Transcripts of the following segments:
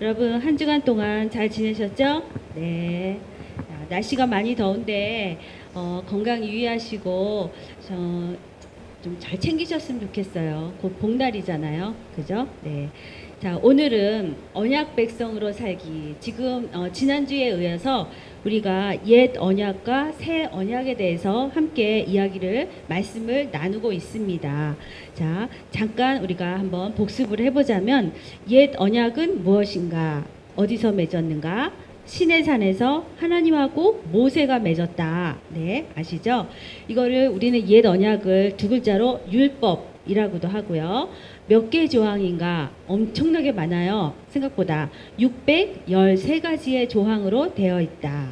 여러분 한 주간 동안 잘 지내셨죠? 네. 날씨가 많이 더운데 건강 유의하시고 좀 잘 챙기셨으면 좋겠어요. 곧 복날이잖아요. 그죠? 네. 자, 오늘은 언약 백성으로 살기. 지금 지난주에 의해서 우리가 옛 언약과 새 언약에 대해서 함께 말씀을 나누고 있습니다. 자, 잠깐 우리가 한번 복습을 해보자면 옛 언약은 무엇인가? 어디서 맺었는가? 시내산에서 하나님하고 모세가 맺었다. 네, 아시죠? 이거를 우리는 옛 언약을 두 글자로 율법이라고도 하고요. 몇 개 조항인가? 엄청나게 많아요. 생각보다 613가지의 조항으로 되어 있다.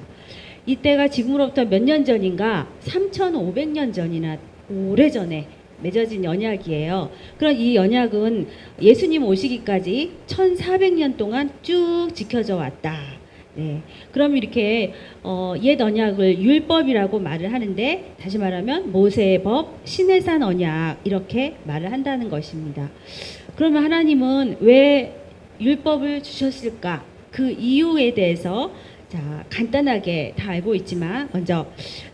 이때가 지금으로부터 몇 년 전인가? 3500년 전이나 오래전에 맺어진 언약이에요. 그럼 이 언약은 예수님 오시기까지 1400년 동안 쭉 지켜져 왔다. 네. 그럼 이렇게 옛 언약을 율법이라고 말을 하는데, 다시 말하면 모세의 법, 시내산 언약 이렇게 말을 한다는 것입니다. 그러면 하나님은 왜 율법을 주셨을까? 그 이유에 대해서 간단하게 다 알고 있지만 먼저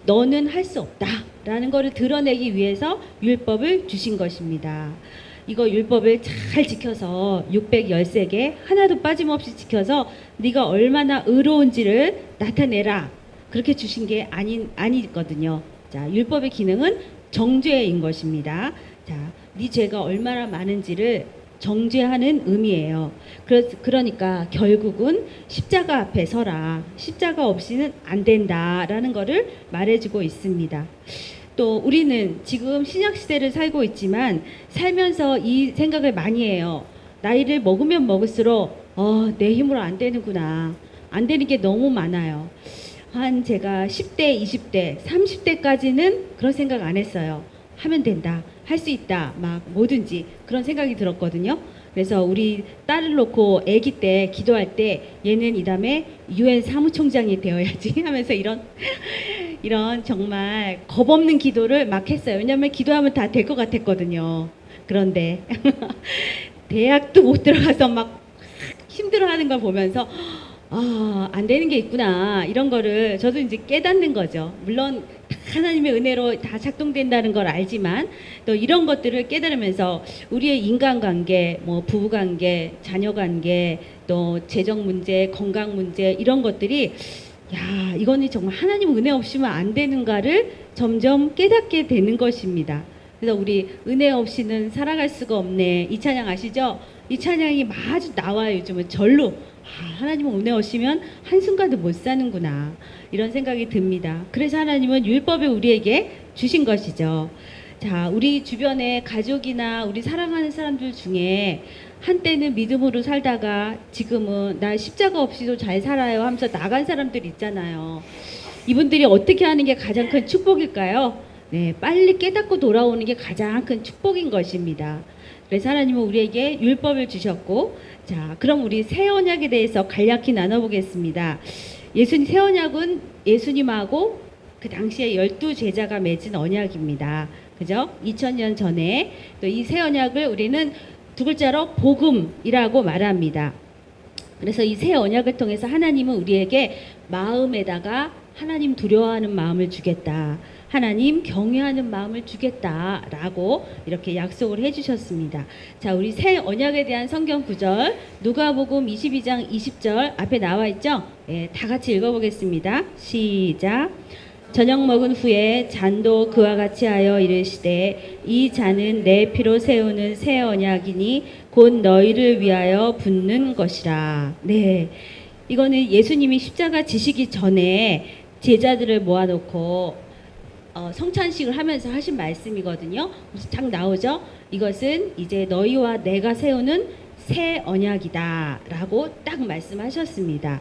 너는 할 수 없다 라는 것을 드러내기 위해서 율법을 주신 것입니다. 이거 율법을 잘 지켜서 613개 하나도 빠짐없이 지켜서 네가 얼마나 의로운지를 나타내라, 그렇게 주신 게 아니거든요. 자, 율법의 기능은 정죄인 것입니다. 자, 네 죄가 얼마나 많은지를 정죄하는 의미예요. 그러니까 결국은 십자가 앞에 서라. 십자가 없이는 안 된다라는 것을 말해주고 있습니다. 또 우리는 지금 신약시대를 살고 있지만 살면서 이 생각을 많이 해요. 나이를 먹으면 먹을수록 내 힘으로 안 되는구나. 안 되는 게 너무 많아요. 제가 10대, 20대, 30대까지는 그런 생각 안 했어요. 하면 된다. 할 수 있다. 막 뭐든지 그런 생각이 들었거든요. 그래서 우리 딸을 놓고 아기 때 기도할 때 얘는 이 다음에 UN 사무총장이 되어야지 하면서 이런 정말 겁없는 기도를 막 했어요. 왜냐하면 기도하면 다 될 것 같았거든요. 그런데 대학도 못 들어가서 막 힘들어하는 걸 보면서 안 되는 게 있구나, 이런 거를 저도 이제 깨닫는 거죠. 물론 하나님의 은혜로 다 작동된다는 걸 알지만 또 이런 것들을 깨달으면서 우리의 인간관계, 뭐 부부관계, 자녀관계, 또 재정 문제, 건강 문제, 이런 것들이 이거는 정말 하나님 은혜 없이면 안 되는가를 점점 깨닫게 되는 것입니다. 그래서 우리 은혜 없이는 살아갈 수가 없네, 이 찬양 아시죠? 이 찬양이 마주 나와요. 요즘은 절로 하나님은 은혜 없이면 한순간도 못 사는구나, 이런 생각이 듭니다. 그래서 하나님은 율법을 우리에게 주신 것이죠. 자, 우리 주변에 가족이나 우리 사랑하는 사람들 중에 한때는 믿음으로 살다가 지금은 나 십자가 없이도 잘 살아요 하면서 나간 사람들 있잖아요. 이분들이 어떻게 하는 게 가장 큰 축복일까요? 네, 빨리 깨닫고 돌아오는 게 가장 큰 축복인 것입니다. 그래서 하나님은 우리에게 율법을 주셨고, 자, 그럼 우리 새 언약에 대해서 간략히 나눠보겠습니다. 새 언약은 예수님하고 그 당시에 12제자가 맺은 언약입니다. 그죠? 2000년 전에 또 이 새 언약을 우리는 두 글자로 복음이라고 말합니다. 그래서 이 새 언약을 통해서 하나님은 우리에게 마음에다가 하나님 두려워하는 마음을 주겠다, 하나님 경외하는 마음을 주겠다라고 이렇게 약속을 해주셨습니다. 자, 우리 새 언약에 대한 성경 구절 누가복음 22장 20절 앞에 나와 있죠? 예, 다 같이 읽어보겠습니다. 시작. 저녁 먹은 후에 잔도 그와 같이 하여 이르시되 이 잔은 내 피로 세우는 새 언약이니 곧 너희를 위하여 붓는 것이라. 네, 이거는 예수님이 십자가 지시기 전에 제자들을 모아놓고 성찬식을 하면서 하신 말씀이거든요. 그래서 딱 나오죠. 이것은 이제 너희와 내가 세우는 새 언약이다 라고 딱 말씀하셨습니다.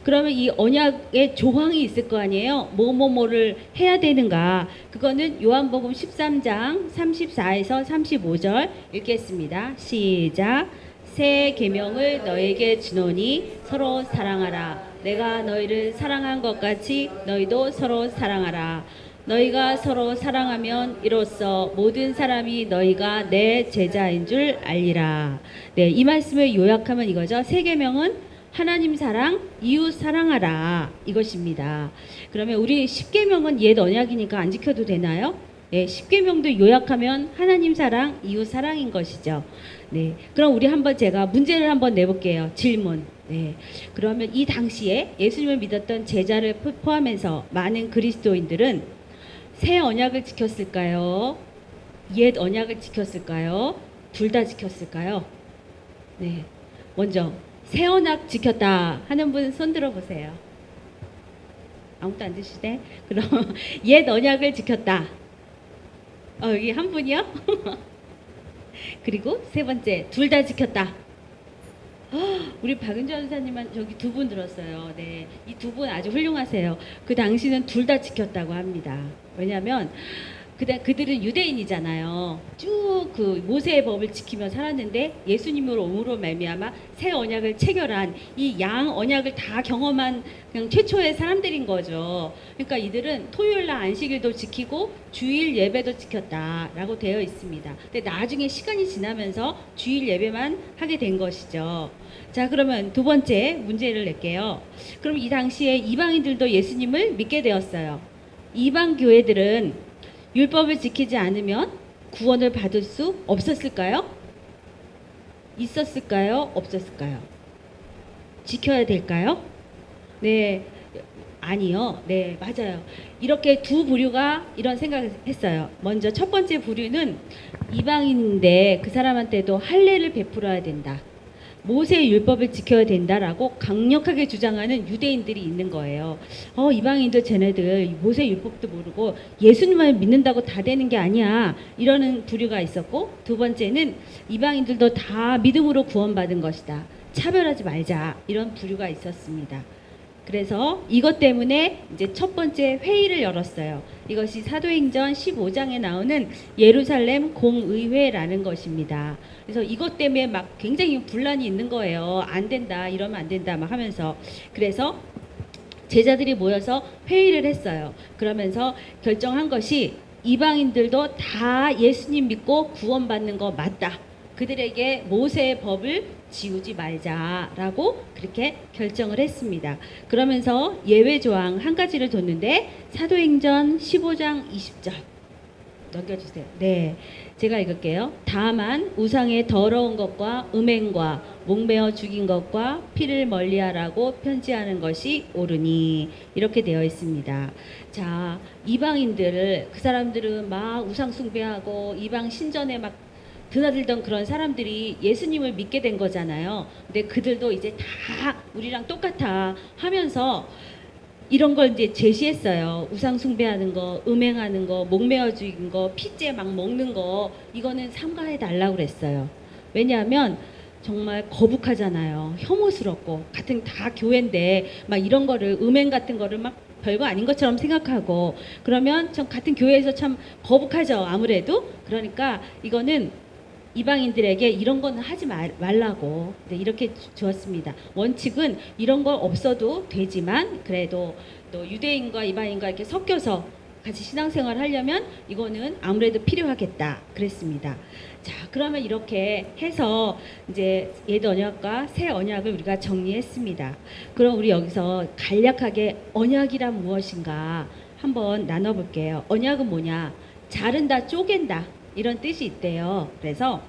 그러면 이 언약에 조항이 있을 거 아니에요. 뭐를 해야 되는가. 그거는 요한복음 13장 34에서 35절 읽겠습니다. 시작. 새 계명을 너에게 주노니 서로 사랑하라. 내가 너희를 사랑한 것 같이 너희도 서로 사랑하라. 너희가 서로 사랑하면 이로써 모든 사람이 너희가 내 제자인 줄 알리라. 네, 이 말씀을 요약하면 이거죠. 새 계명은 하나님 사랑, 이웃 사랑하라 이것입니다. 그러면 우리 10계명은 옛 언약이니까 안 지켜도 되나요? 네, 10계명도 요약하면 하나님 사랑, 이웃 사랑인 것이죠. 네, 그럼 우리 한번 제가 문제를 한번 내볼게요. 질문. 네, 그러면 이 당시에 예수님을 믿었던 제자를 포함해서 많은 그리스도인들은 새 언약을 지켰을까요? 옛 언약을 지켰을까요? 둘 다 지켰을까요? 네, 먼저 새 언약 지켰다 하는 분 손 들어보세요. 아무도 안 드시네? 그럼 옛 언약을 지켰다. 여기 한 분이요? 그리고 세 번째, 둘 다 지켰다. 우리 박은주 전사님은 저기 두 분 들었어요. 네, 이 두 분 아주 훌륭하세요. 그 당시는 둘 다 지켰다고 합니다. 왜냐하면 그들은 유대인이잖아요. 쭉 그 모세의 법을 지키며 살았는데 예수님으로 옴으로 말미암아 새 언약을 체결한 이 양 언약을 다 경험한 그냥 최초의 사람들인 거죠. 그러니까 이들은 토요일날 안식일도 지키고 주일 예배도 지켰다라고 되어 있습니다. 근데 나중에 시간이 지나면서 주일 예배만 하게 된 것이죠. 자, 그러면 두 번째 문제를 낼게요. 그럼 이 당시에 이방인들도 예수님을 믿게 되었어요. 이방 교회들은 율법을 지키지 않으면 구원을 받을 수 없었을까요? 있었을까요? 없었을까요? 지켜야 될까요? 네, 아니요. 네, 맞아요. 이렇게 두 부류가 이런 생각을 했어요. 먼저 첫 번째 부류는 이방인인데 그 사람한테도 할례를 베풀어야 된다. 모세의 율법을 지켜야 된다라고 강력하게 주장하는 유대인들이 있는 거예요. 이방인들 쟤네들 모세의 율법도 모르고 예수님을 믿는다고 다 되는 게 아니야. 이러는 부류가 있었고, 두 번째는 이방인들도 다 믿음으로 구원받은 것이다. 차별하지 말자. 이런 부류가 있었습니다. 그래서 이것 때문에 이제 첫 번째 회의를 열었어요. 이것이 사도행전 15장에 나오는 예루살렘 공의회라는 것입니다. 그래서 이것 때문에 막 굉장히 분란이 있는 거예요. 안 된다, 이러면 안 된다 막 하면서. 그래서 제자들이 모여서 회의를 했어요. 그러면서 결정한 것이 이방인들도 다 예수님 믿고 구원받는 거 맞다. 그들에게 모세의 법을 지우지 말자라고 그렇게 결정을 했습니다. 그러면서 예외 조항 한 가지를 뒀는데 사도행전 15장 20절 넘겨주세요. 네, 제가 읽을게요. 다만 우상의 더러운 것과 음행과 목매어 죽인 것과 피를 멀리하라고 편지하는 것이 옳으니, 이렇게 되어 있습니다. 자, 이방인들을, 그 사람들은 막 우상 숭배하고 이방 신전에 막 드나들던 그런 사람들이 예수님을 믿게 된 거잖아요. 근데 그들도 이제 다 우리랑 똑같아 하면서 이런 걸 이제 제시했어요. 우상 숭배하는 거, 음행하는 거, 목매어 죽인 거, 피째 막 먹는 거, 이거는 삼가해 달라고 그랬어요. 왜냐하면 정말 거북하잖아요. 혐오스럽고, 같은 다 교회인데 막 이런 거를, 음행 같은 거를 막 별거 아닌 것처럼 생각하고, 그러면 참 같은 교회에서 참 거북하죠. 아무래도. 그러니까 이거는 이방인들에게 이런 거는 하지 말라고, 네, 이렇게 주었습니다. 원칙은 이런 거 없어도 되지만 그래도 또 유대인과 이방인과 이렇게 섞여서 같이 신앙생활을 하려면 이거는 아무래도 필요하겠다 그랬습니다. 자, 그러면 이렇게 해서 이제 옛 언약과 새 언약을 우리가 정리했습니다. 그럼 우리 여기서 간략하게 언약이란 무엇인가 한번 나눠볼게요. 언약은 뭐냐? 자른다, 쪼갠다, 이런 뜻이 있대요. 그래서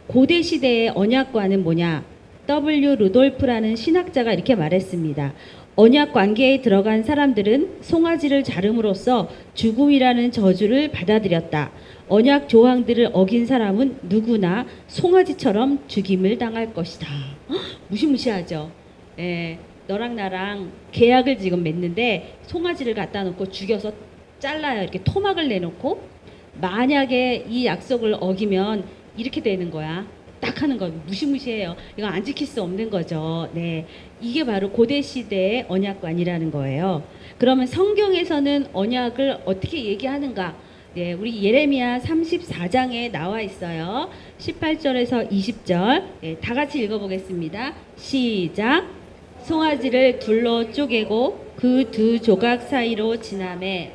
고대 시대의 언약과는 뭐냐? W. 루돌프라는 신학자가 이렇게 말했습니다. 언약 관계에 들어간 사람들은 송아지를 자름으로써 죽음이라는 저주를 받아들였다. 언약 조항들을 어긴 사람은 누구나 송아지처럼 죽임을 당할 것이다. 무시무시하죠. 예, 너랑 나랑 계약을 지금 맺는데 송아지를 갖다 놓고 죽여서 잘라요. 이렇게 토막을 내놓고, 만약에 이 약속을 어기면 이렇게 되는 거야. 딱 하는 거. 무시무시해요. 이거 안 지킬 수 없는 거죠. 네, 이게 바로 고대 시대의 언약관이라는 거예요. 그러면 성경에서는 언약을 어떻게 얘기하는가? 네, 우리 예레미야 34장에 나와 있어요. 18절에서 20절. 네, 다 같이 읽어보겠습니다. 시작. 송아지를 둘로 쪼개고 그 두 조각 사이로 지나매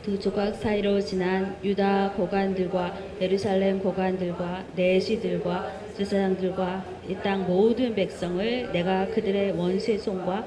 두 조각 사이로 지난 유다 고관들과 예루살렘 고관들과 내 시들과 제사장들과 이 땅 모든 백성을 내가 그들의 원수의 손과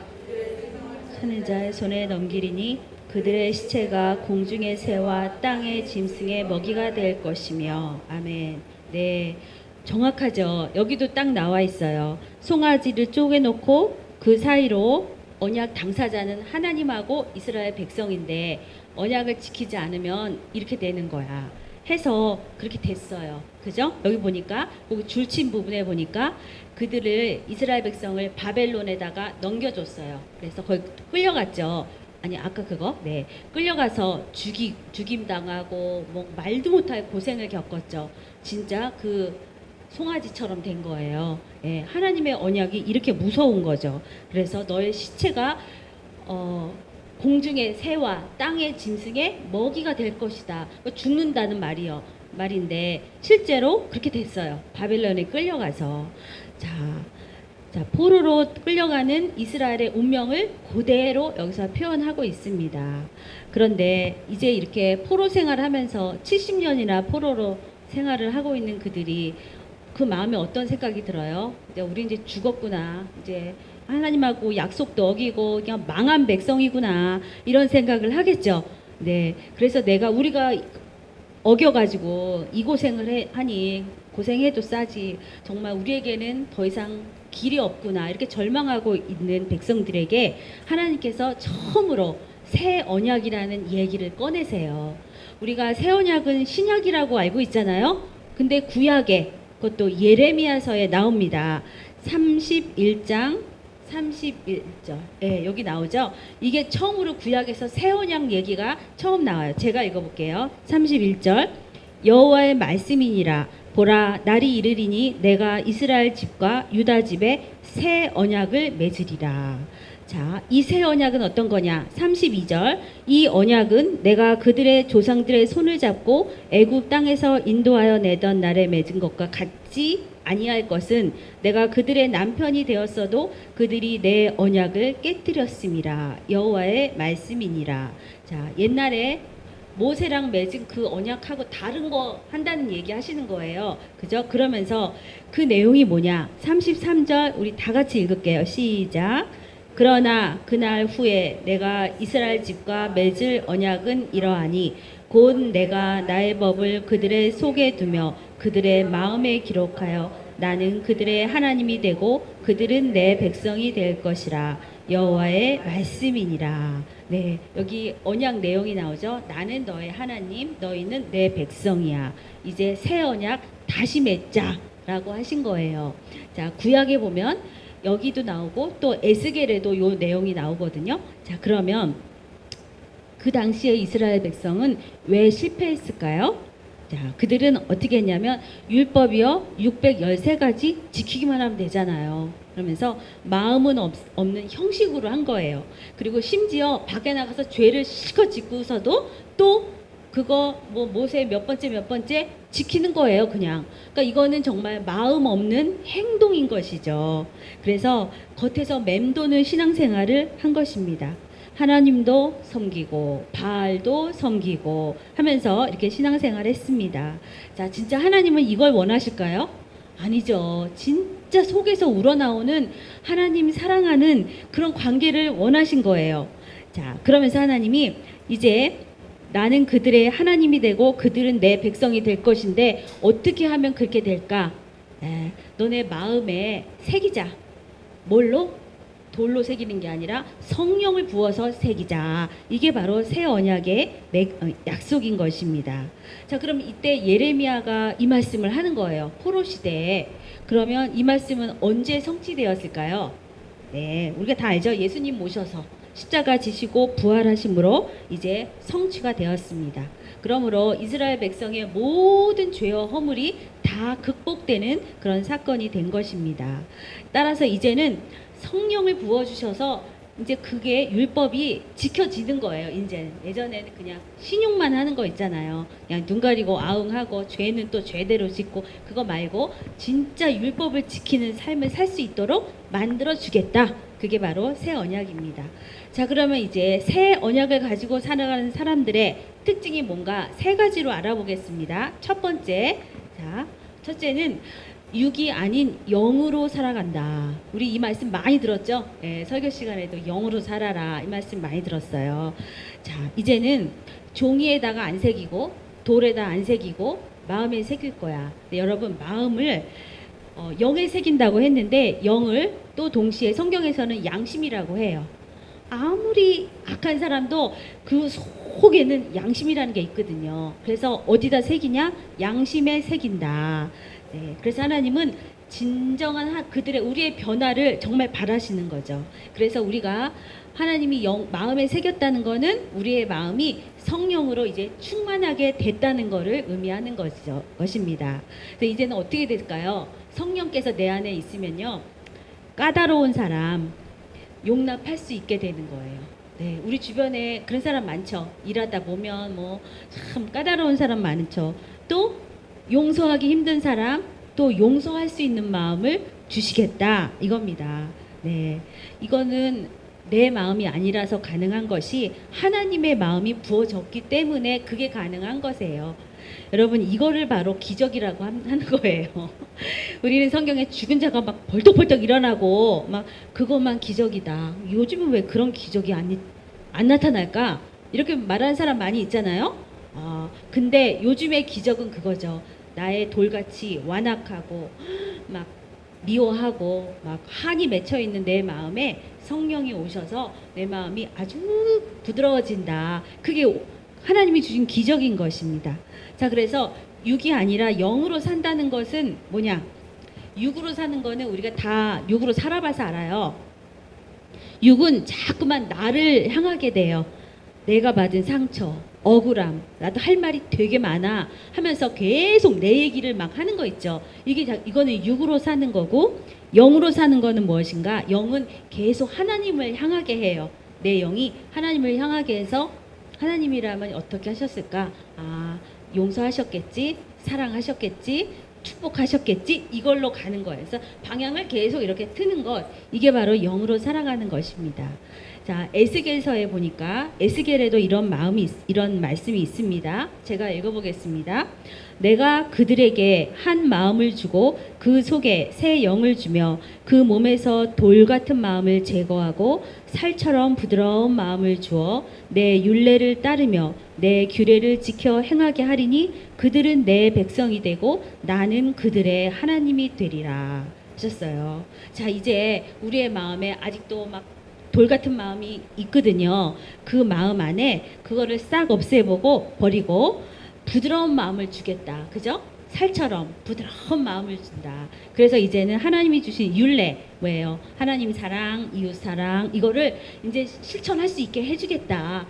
선인자의 손에 넘기리니 그들의 시체가 공중의 새와 땅의 짐승의 먹이가 될 것이며. 아멘. 네, 정확하죠. 여기도 딱 나와 있어요. 송아지를 쪼개놓고 그 사이로 언약 당사자는 하나님하고 이스라엘 백성인데 언약을 지키지 않으면 이렇게 되는 거야. 해서 그렇게 됐어요. 그죠? 여기 보니까 거기 줄친 부분에 보니까 그들을 이스라엘 백성을 바벨론에다가 넘겨줬어요. 그래서 거기 끌려갔죠. 아니 아까 그거 네 끌려가서 죽임 당하고 뭐 말도 못할 고생을 겪었죠. 진짜 그 송아지처럼 된 거예요. 예, 하나님의 언약이 이렇게 무서운 거죠. 그래서 너의 시체가 공중의 새와 땅의 짐승의 먹이가 될 것이다. 죽는다는 말인데 실제로 그렇게 됐어요. 바벨론에 끌려가서 자, 포로로 끌려가는 이스라엘의 운명을 그대로 여기서 표현하고 있습니다. 그런데 이제 이렇게 포로 생활을 하면서 70년이나 포로로 생활을 하고 있는 그들이 그 마음에 어떤 생각이 들어요? 이제 우리 이제 죽었구나. 이제 하나님하고 약속도 어기고 그냥 망한 백성이구나. 이런 생각을 하겠죠. 네. 그래서 우리가 어겨가지고 이 고생을 하니 고생해도 싸지. 정말 우리에게는 더 이상 길이 없구나. 이렇게 절망하고 있는 백성들에게 하나님께서 처음으로 새 언약이라는 얘기를 꺼내세요. 우리가 새 언약은 신약이라고 알고 있잖아요. 근데 구약에 그것도 예레미야서에 나옵니다. 31장 31절. 예, 여기 나오죠. 이게 처음으로 구약에서 새 언약 얘기가 처음 나와요. 제가 읽어볼게요. 31절. 여호와의 말씀이니라. 보라, 날이 이르리니 내가 이스라엘 집과 유다 집에 새 언약을 맺으리라. 자, 이 새 언약은 어떤 거냐? 32절. 이 언약은 내가 그들의 조상들의 손을 잡고 애굽 땅에서 인도하여 내던 날에 맺은 것과 같지 아니할 것은 내가 그들의 남편이 되었어도 그들이 내 언약을 깨뜨렸음이라. 여호와의 말씀이니라. 자, 옛날에 모세랑 맺은 그 언약하고 다른 거 한다는 얘기 하시는 거예요. 그죠? 그러면서 그 내용이 뭐냐? 33절 우리 다 같이 읽을게요. 시작. 그러나 그날 후에 내가 이스라엘 집과 맺을 언약은 이러하니 곧 내가 나의 법을 그들의 속에 두며 그들의 마음에 기록하여 나는 그들의 하나님이 되고 그들은 내 백성이 될 것이라. 여호와의 말씀이니라. 네, 여기 언약 내용이 나오죠. 나는 너의 하나님, 너희는 내 백성이야. 이제 새 언약 다시 맺자라고 하신 거예요. 자, 구약에 보면 여기도 나오고 또 에스겔에도 요 내용이 나오거든요. 자, 그러면 그 당시에 이스라엘 백성은 왜 실패했을까요? 자, 그들은 어떻게 했냐면 율법이요 613가지 지키기만 하면 되잖아요. 그러면서 마음은 없는 형식으로 한 거예요. 그리고 심지어 밖에 나가서 죄를 실컷 짓고서도 또 그거 뭐 모세 몇 번째 지키는 거예요, 그냥. 그러니까 이거는 정말 마음 없는 행동인 것이죠. 그래서 겉에서 맴도는 신앙생활을 한 것입니다. 하나님도 섬기고 바알도 섬기고 하면서 이렇게 신앙생활을 했습니다. 자, 진짜 하나님은 이걸 원하실까요? 아니죠. 진짜 속에서 우러나오는 하나님 사랑하는 그런 관계를 원하신 거예요. 자, 그러면서 하나님이 이제 나는 그들의 하나님이 되고 그들은 내 백성이 될 것인데 어떻게 하면 그렇게 될까? 너네 마음에 새기자. 뭘로? 돌로 새기는 게 아니라 성령을 부어서 새기자. 이게 바로 새 언약의 약속인 것입니다. 자, 그럼 이때 예레미야가 이 말씀을 하는 거예요. 포로 시대에. 그러면 이 말씀은 언제 성취되었을까요? 네, 우리가 다 알죠. 예수님 모셔서 십자가 지시고 부활하심으로 이제 성취가 되었습니다. 그러므로 이스라엘 백성의 모든 죄와 허물이 다 극복되는 그런 사건이 된 것입니다. 따라서 이제는 성령을 부어주셔서 이제 그게 율법이 지켜지는 거예요. 이제 예전에는 그냥 신용만 하는 거 있잖아요. 그냥 눈 가리고 아웅하고 죄는 또 죄대로 짓고 그거 말고 진짜 율법을 지키는 삶을 살 수 있도록 만들어 주겠다. 그게 바로 새 언약입니다. 자, 그러면 이제 새 언약을 가지고 살아가는 사람들의 특징이 뭔가 세 가지로 알아보겠습니다. 첫 번째, 자, 첫째는 육이 아닌 영으로 살아간다. 우리 이 말씀 많이 들었죠? 예, 설교 시간에도 영으로 살아라 이 말씀 많이 들었어요. 자, 이제는 종이에다가 안 새기고 돌에다 안 새기고 마음에 새길 거야. 근데 여러분 마음을 영에 새긴다고 했는데 영을 또 동시에 성경에서는 양심이라고 해요. 아무리 악한 사람도 그 속에는 양심이라는 게 있거든요. 그래서 어디다 새기냐? 양심에 새긴다. 네, 그래서 하나님은 진정한 그들의 우리의 변화를 정말 바라시는 거죠. 그래서 우리가 하나님이 마음에 새겼다는 거는 우리의 마음이 성령으로 이제 충만하게 됐다는 것을 의미하는 것입니다. 그래서 이제는 어떻게 될까요? 성령께서 내 안에 있으면요, 까다로운 사람 용납할 수 있게 되는 거예요. 네, 우리 주변에 그런 사람 많죠. 일하다 보면 뭐 참 까다로운 사람 많죠. 또 용서하기 힘든 사람 또 용서할 수 있는 마음을 주시겠다 이겁니다. 네, 이거는 내 마음이 아니라서 가능한 것이 하나님의 마음이 부어졌기 때문에 그게 가능한 것이에요. 여러분 이거를 바로 기적이라고 하는 거예요. 우리는 성경에 죽은 자가 막 벌떡벌떡 일어나고 막 그것만 기적이다. 요즘은 왜 그런 기적이 안 나타날까? 이렇게 말하는 사람 많이 있잖아요. 근데 요즘의 기적은 그거죠. 나의 돌같이 완악하고 막 미워하고 막 한이 맺혀 있는 내 마음에 성령이 오셔서 내 마음이 아주 부드러워진다. 그게 하나님이 주신 기적인 것입니다. 자, 그래서 육이 아니라 영으로 산다는 것은 뭐냐? 육으로 사는 거는 우리가 다 육으로 살아봐서 알아요. 육은 자꾸만 나를 향하게 돼요. 내가 받은 상처, 억울함, 나도 할 말이 되게 많아 하면서 계속 내 얘기를 막 하는 거 있죠. 이거는 육으로 사는 거고, 영으로 사는 거는 무엇인가? 영은 계속 하나님을 향하게 해요. 내 영이 하나님을 향하게 해서 하나님이라면 어떻게 하셨을까? 용서하셨겠지, 사랑하셨겠지, 축복하셨겠지, 이걸로 가는 거예요. 그래서 방향을 계속 이렇게 트는 것, 이게 바로 영으로 살아가는 것입니다. 자, 에스겔서에 보니까 에스겔에도 이런 말씀이 있습니다. 제가 읽어보겠습니다. 내가 그들에게 한 마음을 주고 그 속에 새 영을 주며 그 몸에서 돌 같은 마음을 제거하고 살처럼 부드러운 마음을 주어 내 율례를 따르며 내 규례를 지켜 행하게 하리니 그들은 내 백성이 되고 나는 그들의 하나님이 되리라 하셨어요. 자, 이제 우리의 마음에 아직도 막 돌 같은 마음이 있거든요. 그 마음 안에 그거를 싹 없애보고 버리고 부드러운 마음을 주겠다. 그죠? 살처럼 부드러운 마음을 준다. 그래서 이제는 하나님이 주신 율례, 뭐예요? 하나님 사랑, 이웃 사랑, 이거를 이제 실천할 수 있게 해주겠다.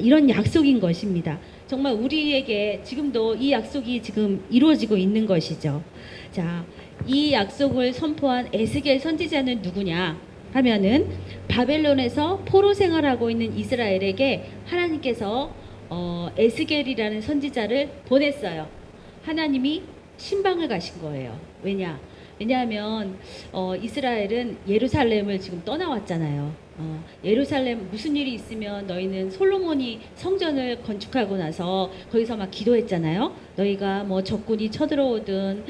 이런 약속인 것입니다. 정말 우리에게 지금도 이 약속이 지금 이루어지고 있는 것이죠. 자, 이 약속을 선포한 에스겔 선지자는 누구냐 하면은 바벨론에서 포로 생활하고 있는 이스라엘에게 하나님께서 에스겔이라는 선지자를 보냈어요. 하나님이 신방을 가신 거예요. 왜냐하면 이스라엘은 예루살렘을 지금 떠나왔잖아요. 예루살렘 무슨 일이 있으면 너희는 솔로몬이 성전을 건축하고 나서 거기서 막 기도했잖아요. 너희가 뭐 적군이 쳐들어오든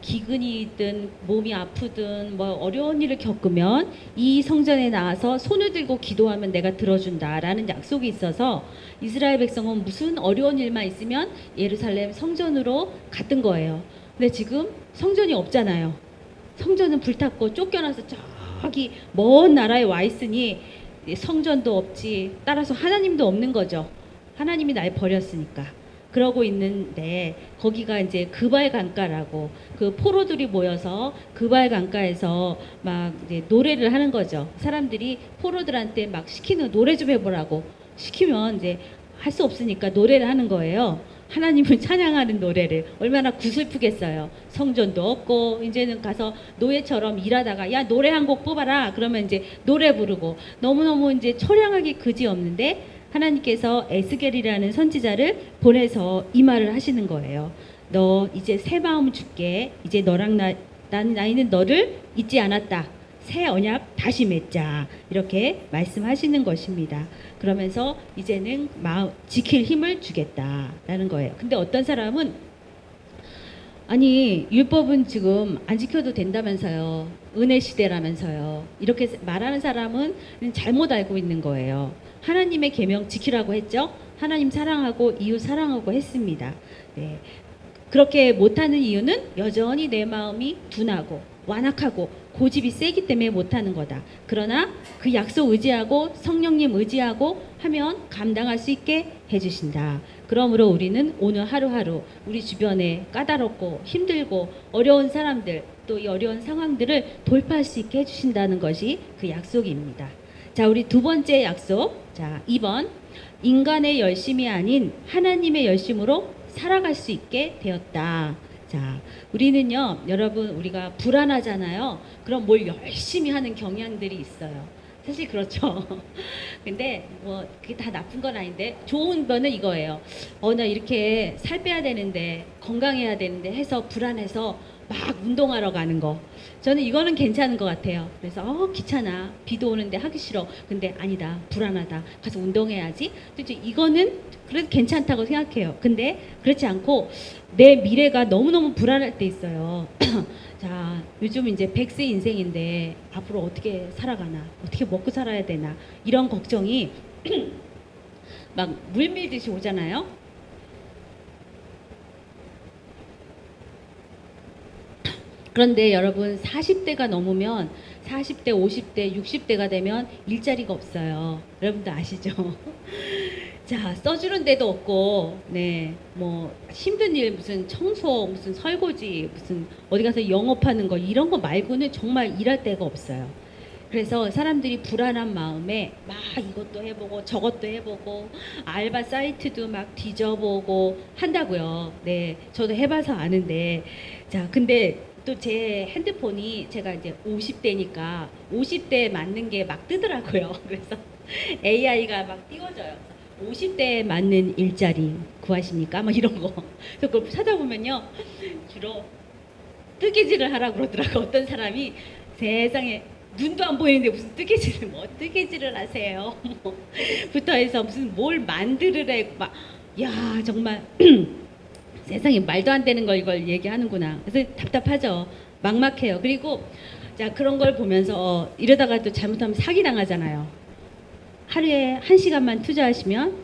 기근이 있든 몸이 아프든 뭐 어려운 일을 겪으면 이 성전에 나와서 손을 들고 기도하면 내가 들어준다라는 약속이 있어서 이스라엘 백성은 무슨 어려운 일만 있으면 예루살렘 성전으로 갔던 거예요. 근데 지금 성전이 없잖아요. 성전은 불탔고 쫓겨나서 저기 먼 나라에 와 있으니 성전도 없지, 따라서 하나님도 없는 거죠. 하나님이 날 버렸으니까. 그러고 있는데 거기가 이제 그발 강가라고, 그 포로들이 모여서 그발 강가에서 막 이제 노래를 하는 거죠. 사람들이 포로들한테 막 시키는, 노래 좀 해보라고 시키면 이제 할 수 없으니까 노래를 하는 거예요. 하나님을 찬양하는 노래를. 얼마나 구슬프겠어요. 성전도 없고 이제는 가서 노예처럼 일하다가 야 노래 한 곡 뽑아라 그러면 이제 노래 부르고, 너무너무 이제 처량하기 그지없는데 하나님께서 에스겔이라는 선지자를 보내서 이 말을 하시는 거예요. 너 이제 새 마음 줄게. 이제 나는 너를 잊지 않았다. 새 언약 다시 맺자 이렇게 말씀하시는 것입니다. 그러면서 이제는 지킬 힘을 주겠다라는 거예요. 근데 어떤 사람은 아니 율법은 지금 안 지켜도 된다면서요. 은혜 시대라면서요. 이렇게 말하는 사람은 잘못 알고 있는 거예요. 하나님의 계명 지키라고 했죠. 하나님 사랑하고 이웃 사랑하고 했습니다. 네. 그렇게 못하는 이유는 여전히 내 마음이 둔하고 완악하고 고집이 세기 때문에 못하는 거다. 그러나 그 약속 의지하고 성령님 의지하고 하면 감당할 수 있게 해주신다. 그러므로 우리는 오늘 하루하루 우리 주변에 까다롭고 힘들고 어려운 사람들 또 이 어려운 상황들을 돌파할 수 있게 해주신다는 것이 그 약속입니다. 자, 우리 두 번째 약속. 자, 2번. 인간의 열심이 아닌 하나님의 열심으로 살아갈 수 있게 되었다. 자, 우리는요, 여러분, 우리가 불안하잖아요. 그럼 뭘 열심히 하는 경향들이 있어요. 사실 그렇죠. 근데 뭐 그게 다 나쁜 건 아닌데 좋은 거는 이거예요. 나 이렇게 살 빼야 되는데 건강해야 되는데 해서 불안해서 막 운동하러 가는 거. 저는 이거는 괜찮은 것 같아요. 그래서 귀찮아. 비도 오는데 하기 싫어. 근데 아니다. 불안하다. 가서 운동해야지. 근데 이거는 그래도 괜찮다고 생각해요. 근데 그렇지 않고 내 미래가 너무너무 불안할 때 있어요. 자, 요즘 이제 100세 인생인데 앞으로 어떻게 살아가나, 어떻게 먹고 살아야 되나 이런 걱정이 막 물밀듯이 오잖아요. 그런데 여러분 40대가 넘으면 40대, 50대, 60대가 되면 일자리가 없어요. 여러분도 아시죠? 자, 써주는 데도 없고, 네, 뭐 힘든 일 무슨 청소, 무슨 설거지, 무슨 어디 가서 영업하는 거 이런 거 말고는 정말 일할 데가 없어요. 그래서 사람들이 불안한 마음에 막 이것도 해보고 저것도 해보고 알바 사이트도 막 뒤져보고 한다고요. 네, 저도 해봐서 아는데, 자, 근데 또 제 핸드폰이 제가 이제 50대니까 50대에 맞는 게 막 뜨더라고요. 그래서 AI가 막 띄워져요. 50대에 맞는 일자리 구하십니까? 막 이런 거. 그래서 그걸 찾아보면요. 주로 뜨개질을 하라고 그러더라고요. 어떤 사람이 세상에 눈도 안 보이는데 무슨 뜨개질을 뭐 뜨개질을 하세요. 뭐 부터 해서 무슨 뭘 만들으래 막 야 정말 세상에 말도 안 되는 걸 이걸 얘기하는구나. 그래서 답답하죠. 막막해요. 그리고 자 그런 걸 보면서 이러다가 또 잘못하면 사기 당하잖아요. 하루에 1시간만 투자하시면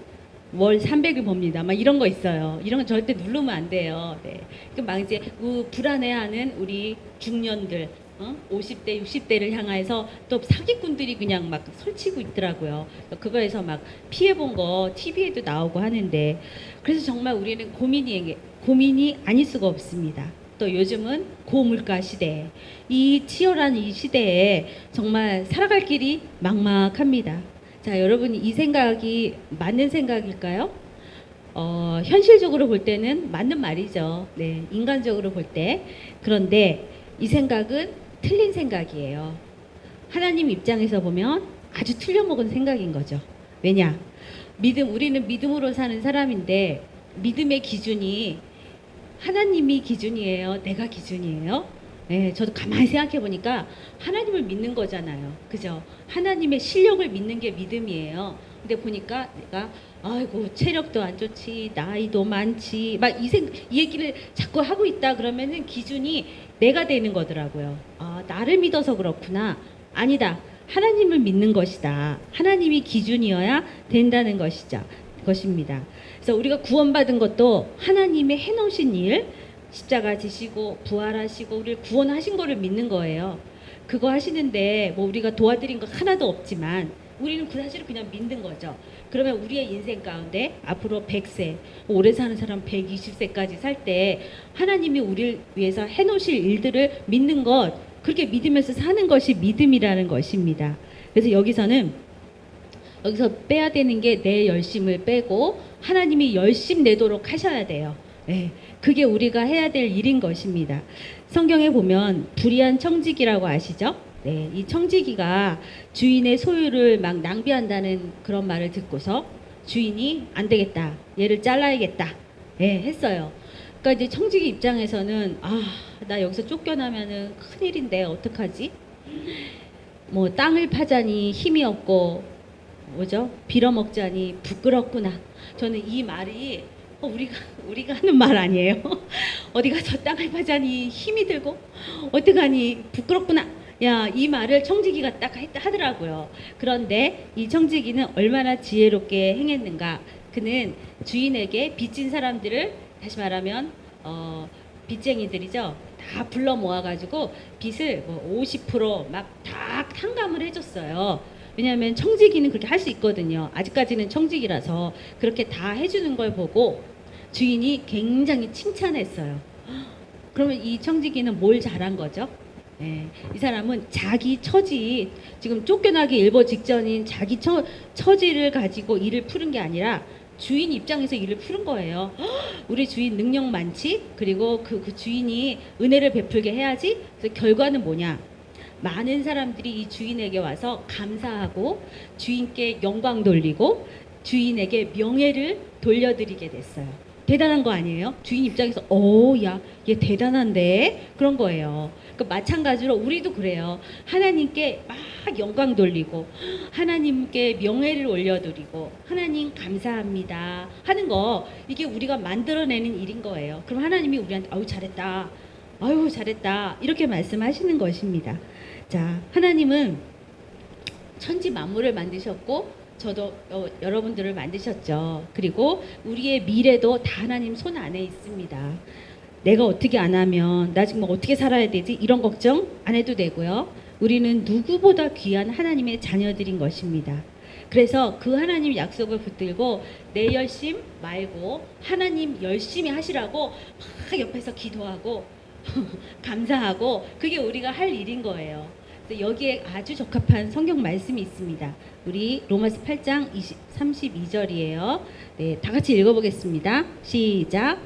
월 300을 법니다. 막 이런 거 있어요. 이런 거 절대 누르면 안 돼요. 네. 막 이제 불안해하는 우리 중년들, 50대, 60대를 향해서 또 사기꾼들이 그냥 막 설치고 있더라고요. 그거에서 막 피해본 거 TV에도 나오고 하는데 그래서 정말 우리는 고민이 아닐 수가 없습니다. 또 요즘은 고물가 시대, 이 치열한 이 시대에 정말 살아갈 길이 막막합니다. 자, 여러분 이 생각이 맞는 생각일까요? 현실적으로 볼 때는 맞는 말이죠. 네, 인간적으로 볼 때. 그런데 이 생각은 틀린 생각이에요. 하나님 입장에서 보면 아주 틀려먹은 생각인 거죠. 왜냐? 우리는 믿음으로 사는 사람인데 믿음의 기준이 하나님이 기준이에요? 내가 기준이에요? 네, 저도 가만히 생각해 보니까 하나님을 믿는 거잖아요. 그죠? 하나님의 실력을 믿는 게 믿음이에요. 근데 보니까 내가 아이고 체력도 안 좋지 나이도 많지 막 이 얘기를 자꾸 하고 있다 그러면은 기준이 내가 되는 거더라고요. 아, 나를 믿어서 그렇구나. 아니다. 하나님을 믿는 것이다. 하나님이 기준이어야 된다는 것입니다. 그래서 우리가 구원받은 것도 하나님의 해놓으신 일, 십자가 지시고 부활하시고 우리를 구원하신 거를 믿는 거예요. 그거 하시는데 뭐 우리가 도와드린 거 하나도 없지만 우리는 그 사실을 그냥 믿는 거죠. 그러면 우리의 인생 가운데 앞으로 100세, 오래 사는 사람 120세까지 살 때 하나님이 우리를 위해서 해놓으실 일들을 믿는 것, 그렇게 믿으면서 사는 것이 믿음이라는 것입니다. 그래서 여기서 빼야 되는 게 내 열심을 빼고 하나님이 열심 내도록 하셔야 돼요. 네, 그게 우리가 해야 될 일인 것입니다. 성경에 보면 불의한 청지기라고 아시죠? 네, 이 청지기가 주인의 소유를 막 낭비한다는 그런 말을 듣고서 주인이 안 되겠다, 얘를 잘라야겠다, 네, 했어요. 그러니까 이제 청지기 입장에서는 나 여기서 쫓겨나면은 큰일인데 어떡하지? 뭐 땅을 파자니 힘이 없고 뭐죠? 빌어먹자니 부끄럽구나. 저는 이 말이 우리가 하는 말 아니에요? 어디 가서 땅을 파자니 힘이 들고 어떡하니 부끄럽구나. 야, 이 말을 청지기가 딱 하더라고요. 그런데 이 청지기는 얼마나 지혜롭게 행했는가. 그는 주인에게 빚진 사람들을, 다시 말하면 빚쟁이들이죠. 다 불러 모아가지고 빚을 뭐 50%막 다 탕감을 해줬어요. 왜냐하면 청지기는 그렇게 할 수 있거든요. 아직까지는 청지기라서 그렇게 다 해주는 걸 보고 주인이 굉장히 칭찬했어요. 그러면 이 청지기는 뭘 잘한 거죠? 예, 이 사람은 자기 처지, 지금 쫓겨나기 일보 직전인 자기 처지를 가지고 일을 푸는 게 아니라 주인 입장에서 일을 푸는 거예요. 우리 주인 능력 많지? 그리고 그 주인이 은혜를 베풀게 해야지. 그래서 결과는 뭐냐? 많은 사람들이 이 주인에게 와서 감사하고 주인께 영광 돌리고 주인에게 명예를 돌려드리게 됐어요. 대단한 거 아니에요? 주인 입장에서 야, 얘 대단한데? 그런 거예요. 마찬가지로 우리도 그래요. 하나님께 막 영광 돌리고 하나님께 명예를 올려드리고 하나님 감사합니다 하는 거, 이게 우리가 만들어내는 일인 거예요. 그럼 하나님이 우리한테 아유 잘했다, 아유 잘했다 이렇게 말씀하시는 것입니다. 자, 하나님은 천지 만물을 만드셨고 저도 여러분들을 만드셨죠. 그리고 우리의 미래도 다 하나님 손 안에 있습니다. 내가 어떻게 안 하면 나 지금 어떻게 살아야 되지? 이런 걱정 안 해도 되고요. 우리는 누구보다 귀한 하나님의 자녀들인 것입니다. 그래서 그 하나님 약속을 붙들고 내 열심 말고 하나님 열심히 하시라고 막 옆에서 기도하고 감사하고, 그게 우리가 할 일인 거예요. 여기에 아주 적합한 성경 말씀이 있습니다. 우리 로마서 8장 32절이에요. 네, 다 같이 읽어보겠습니다. 시작.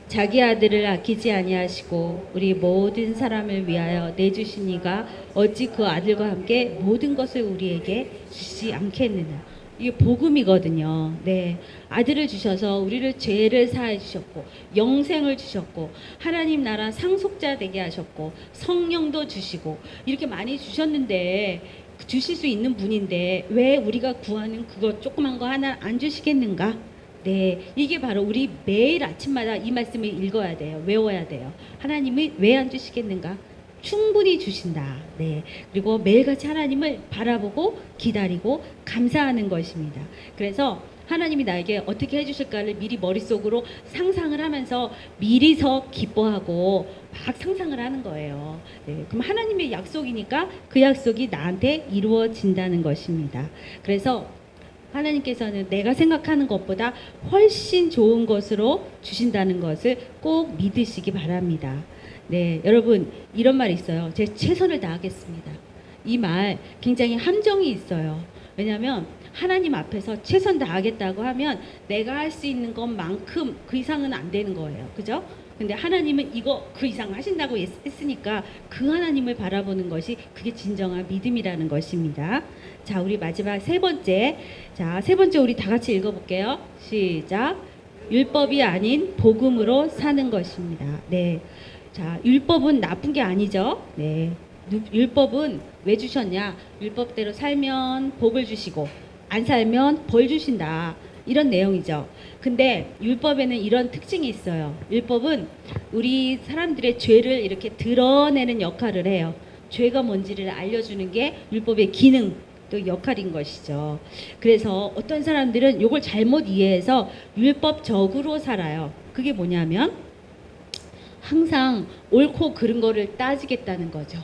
자기 아들을 아끼지 아니하시고 우리 모든 사람을 위하여 내주신 이가 어찌 그 아들과 함께 모든 것을 우리에게 주시지 않겠느냐. 이게 복음이거든요. 네, 아들을 주셔서 우리를 죄를 사해 주셨고 영생을 주셨고 하나님 나라 상속자 되게 하셨고 성령도 주시고 이렇게 많이 주셨는데, 주실 수 있는 분인데 왜 우리가 구하는 그거 조그만 거 하나 안 주시겠는가? 네, 이게 바로 우리 매일 아침마다 이 말씀을 읽어야 돼요. 외워야 돼요. 하나님이 왜 안 주시겠는가? 충분히 주신다. 네, 그리고 매일같이 하나님을 바라보고 기다리고 감사하는 것입니다. 그래서 하나님이 나에게 어떻게 해주실까를 미리 머릿속으로 상상을 하면서 미리서 기뻐하고 막 상상을 하는 거예요. 네, 그럼 하나님의 약속이니까 그 약속이 나한테 이루어진다는 것입니다. 그래서 하나님께서는 내가 생각하는 것보다 훨씬 좋은 것으로 주신다는 것을 꼭 믿으시기 바랍니다. 네, 여러분 이런 말이 있어요. 제 최선을 다하겠습니다. 이 말 굉장히 함정이 있어요. 왜냐하면 하나님 앞에서 최선 다하겠다고 하면 내가 할 수 있는 것만큼 그 이상은 안 되는 거예요. 그죠? 근데 하나님은 이거 그 이상 하신다고 했으니까 그 하나님을 바라보는 것이 그게 진정한 믿음이라는 것입니다. 자, 우리 마지막 세 번째. 자, 세 번째 우리 다 같이 읽어볼게요. 시작. 율법이 아닌 복음으로 사는 것입니다. 네. 자, 율법은 나쁜 게 아니죠. 네. 율법은 왜 주셨냐? 율법대로 살면 복을 주시고 안 살면 벌 주신다. 이런 내용이죠. 근데 율법에는 이런 특징이 있어요. 율법은 우리 사람들의 죄를 이렇게 드러내는 역할을 해요. 죄가 뭔지를 알려주는 게 율법의 기능, 또 역할인 것이죠. 그래서 어떤 사람들은 이걸 잘못 이해해서 율법적으로 살아요. 그게 뭐냐면 항상 옳고 그른 거를 따지겠다는 거죠.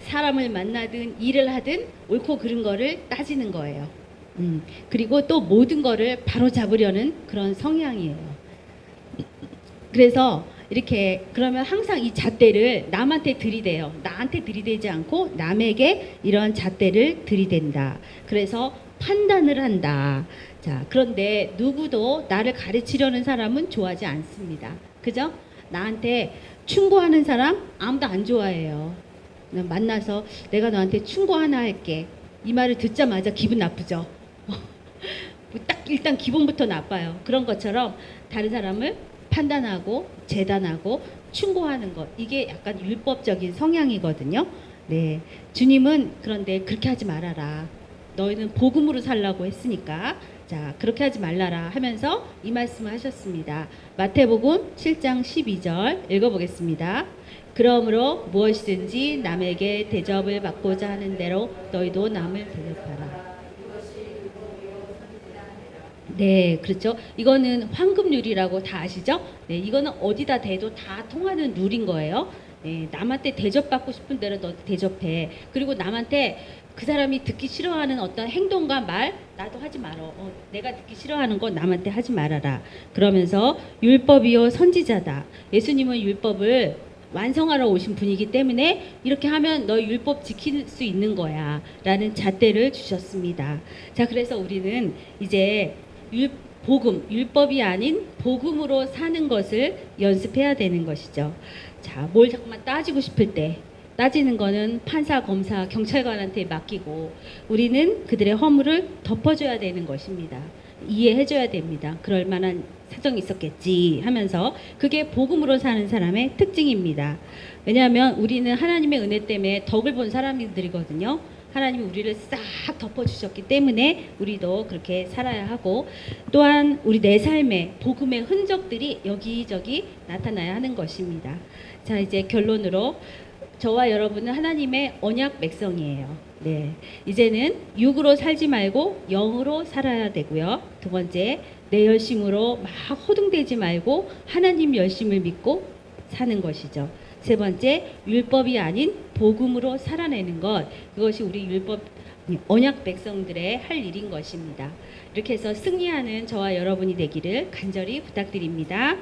사람을 만나든 일을 하든 옳고 그른 거를 따지는 거예요. 그리고 또 모든 거를 바로 잡으려는 그런 성향이에요. 그래서 이렇게 그러면 항상 이 잣대를 남한테 들이대요. 나한테 들이대지 않고 남에게 이런 잣대를 들이댄다. 그래서 판단을 한다. 자, 그런데 누구도 나를 가르치려는 사람은 좋아하지 않습니다. 그죠? 나한테 충고하는 사람 아무도 안 좋아해요. 만나서 내가 너한테 충고 하나 할게. 이 말을 듣자마자 기분 나쁘죠. 딱 일단 기분부터 나빠요. 그런 것처럼 다른 사람을 판단하고 재단하고 충고하는 것, 이게 약간 율법적인 성향이거든요. 네. 주님은 그런데 그렇게 하지 말아라. 너희는 복음으로 살라고 했으니까 자 그렇게 하지 말라라 하면서 이 말씀을 하셨습니다. 마태복음 7장 12절 읽어보겠습니다. 그러므로 무엇이든지 남에게 대접을 받고자 하는 대로 너희도 남을 대접하라. 네, 그렇죠. 이거는 황금률이라고 다 아시죠? 네, 이거는 어디다 대도 다 통하는 룰인 거예요. 네, 남한테 대접받고 싶은 대로 너 대접해. 그리고 남한테 그 사람이 듣기 싫어하는 어떤 행동과 말 나도 하지 말어. 내가 듣기 싫어하는 거 남한테 하지 말아라. 그러면서 율법이요 선지자다. 예수님은 율법을 완성하러 오신 분이기 때문에 이렇게 하면 너 율법 지킬 수 있는 거야 라는 잣대를 주셨습니다. 자, 그래서 우리는 이제 복음, 율법이 아닌 복음으로 사는 것을 연습해야 되는 것이죠. 자, 뭘 자꾸만 따지고 싶을 때 따지는 거는 판사, 검사, 경찰관한테 맡기고 우리는 그들의 허물을 덮어줘야 되는 것입니다. 이해해줘야 됩니다. 그럴 만한 사정이 있었겠지 하면서 그게 복음으로 사는 사람의 특징입니다. 왜냐하면 우리는 하나님의 은혜 때문에 덕을 본 사람들이거든요. 하나님이 우리를 싹 덮어주셨기 때문에 우리도 그렇게 살아야 하고 또한 우리 내 삶에 복음의 흔적들이 여기저기 나타나야 하는 것입니다. 자, 이제 결론으로 저와 여러분은 하나님의 언약 백성이에요. 네, 이제는 육으로 살지 말고 영으로 살아야 되고요. 두 번째, 내 열심으로 막 호둥대지 말고 하나님 열심을 믿고 사는 것이죠. 세 번째, 율법이 아닌 복음으로 살아내는 것, 그것이 우리 율법 언약 백성들의 할 일인 것입니다. 이렇게 해서 승리하는 저와 여러분이 되기를 간절히 부탁드립니다.